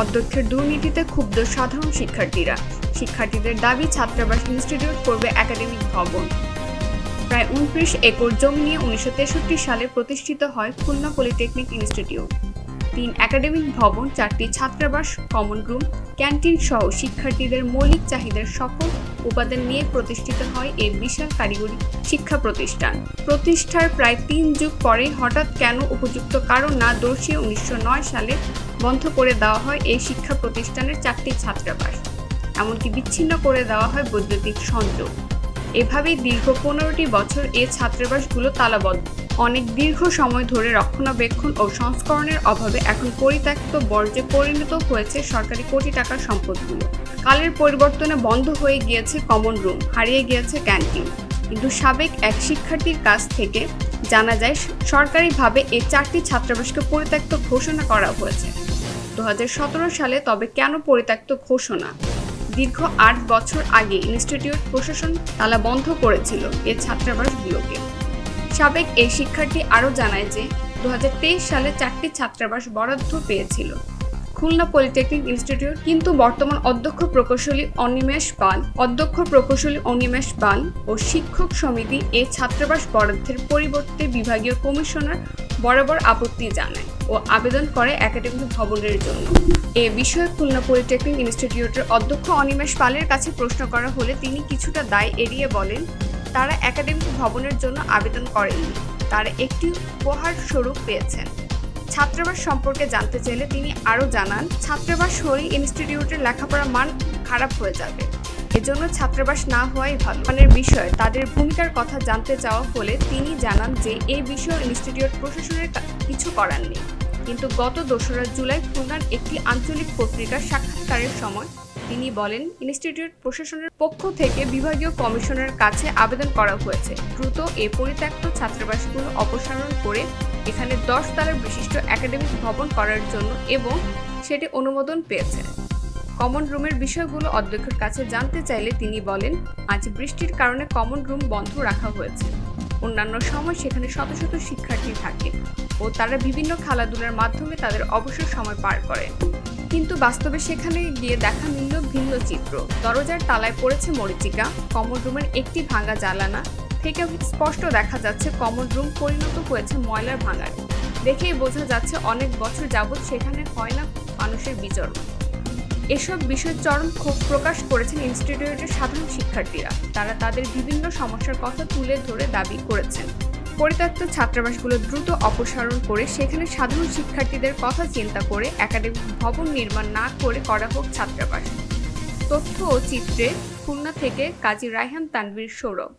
অধ্যক্ষের দুর্নীতিতে ক্ষুব্ধ সাধারণ শিক্ষার্থীদের দাবি ছাত্রাবাস ইনস্টিটিউট করবে একাডেমিক ভবন। প্রায় 29 একর জমি নিয়ে 1963 সালে প্রতিষ্ঠিত হয় খুলনা পলিটেকনিক ইনস্টিটিউট। 3 একাডেমিক ভবন, 4টি ছাত্রাবাস, কমন রুম, ক্যান্টিন সহ শিক্ষার্থীদের মৌলিক চাহিদার সকল উপাদান নিয়ে প্রতিষ্ঠিত হয় এই বিশাল কারিগরি শিক্ষা প্রতিষ্ঠান। প্রতিষ্ঠার প্রায় 3 যুগ পরে হঠাৎ কেন উপযুক্ত কারণ না দর্শিয়ে 1909 সালে বন্ধ করে দেওয়া হয় এই শিক্ষা প্রতিষ্ঠানের 4টি ছাত্রাবাস, এমনকি বিচ্ছিন্ন করে দেওয়া হয় বৈদ্যুতিক সংযোগ। এভাবেই দীর্ঘ 15টি বছর এই ছাত্রাবাসগুলো তালাবদ্ধ। অনেক দীর্ঘ সময় ধরে রক্ষণাবেক্ষণ ও সংস্করণের অভাবে এখন পরিত্যক্ত বর্জ্যে পরিণত হয়েছে সরকারি কোটি টাকার সম্পদগুলো। কালের পরিবর্তনে বন্ধ হয়ে গিয়েছে কমন রুম, হারিয়ে গিয়েছে ক্যান্টিন। কিন্তু সাবেক এক শিক্ষার্থীর কাছ থেকে জানা যায় সরকারিভাবে এই 4টি ছাত্রাবাসকে পরিত্যক্ত ঘোষণা করা হয়েছে 2017 সালে। তবে কেন পরিত্যক্ত ঘোষণা? দীর্ঘ 8 বছর আগে ইনস্টিটিউট প্রশাসন তালা বন্ধ করেছিল এই ছাত্রাবাসগুলোকে। সাবেক এই শিক্ষার্থী আরও জানায় যে 2023 সালে 4টি ছাত্রাবাস বরাদ্দ পেয়েছিল খুলনা পলিটেকনিক ইনস্টিটিউট, কিন্তু বর্তমান অধ্যক্ষ প্রকৌশলী অনিমেষ পাল ও শিক্ষক সমিতি এই ছাত্রাবাস বরাদ্দের পরিবর্তে বিভাগীয় কমিশনার বরাবর আপত্তি জানায় ও আবেদন করে একাডেমিক ভবনের জন্য। এ বিষয়ে খুলনা পলিটেকনিক ইনস্টিটিউটের অধ্যক্ষ অনিমেষ পালের কাছে প্রশ্ন করা হলে তিনি কিছুটা দায় এড়িয়ে বলেন তারা একাডেমিক ভবনের জন্য আবেদন করেননি, তারা একটি উপহার স্বরূপ পেয়েছেন। ছাত্রাবাস সম্পর্কে জানতে চাইলে তিনি আরও জানান, ছাত্রাবাস হলেই ইনস্টিটিউটের লেখাপড়ার মান খারাপ হয়ে যাবে, এজন্য ছাত্রাবাস না হওয়াই ভালো। মানের বিষয়ে তাদের ভূমিকার কথা জানতে চাওয়া হলে তিনি জানান যে এই বিষয়ে ইনস্টিটিউট প্রশাসনের কিছু করার নেই। কিন্তু গত 2রা জুলাই খুলনার একটি আঞ্চলিক পত্রিকার সাক্ষাৎকারের সময় তিনি বলেন ইনস্টিটিউট প্রশাসনের পক্ষ থেকে বিভাগীয় কমিশনের কাছে আবেদন করা হয়েছে দ্রুত এই পরিত্যক্ত ছাত্রাবাসগুলো অপসারণ করে এখানে 10 তলার বিশিষ্ট একাডেমিক ভবন করার জন্য, এবং সেটি অনুমোদন পেয়েছে। কমন রুমের বিষয়গুলো অধ্যক্ষের কাছে জানতে চাইলে তিনি বলেন আজ বৃষ্টির কারণে কমন রুম বন্ধ রাখা হয়েছে। অন্যান্য সময় সেখানে শত শত শিক্ষার্থী থাকে ও তারা বিভিন্ন খেলাধুলার মাধ্যমে তাদের অবসর সময় পার করে, কিন্তু বাস্তবে সেখানে গিয়ে দেখা মিলল ভিন্ন চিত্র। দরজার তালায় পড়েছে মরীচিকা। কমন রুমের একটি ভাঙা জানালা থেকে স্পষ্ট দেখা যাচ্ছে কমন রুম পরিণত হয়েছে ময়লার ভাঙারে। দেখেই বোঝা যাচ্ছে অনেক বছর যাবৎ সেখানে হয় না মানুষের বিচরণ। এসব বিষয়ে চরম ক্ষোভ প্রকাশ করেছেন ইনস্টিটিউটের সাধারণ শিক্ষার্থীরা। তারা তাদের বিভিন্ন সমস্যার কথা তুলে ধরে দাবি করেছেন পরিত্যক্ত ছাত্রাবাসগুলো দ্রুত অপসারণ করে সেখানে সাধারণ শিক্ষার্থীদের কথা চিন্তা করে একাডেমিক ভবন নির্মাণ না করে করা হোক ছাত্রাবাস। তথ্য ও চিত্রে খুলনা থেকে কাজী রায়হান তানভীর, সৌরভ।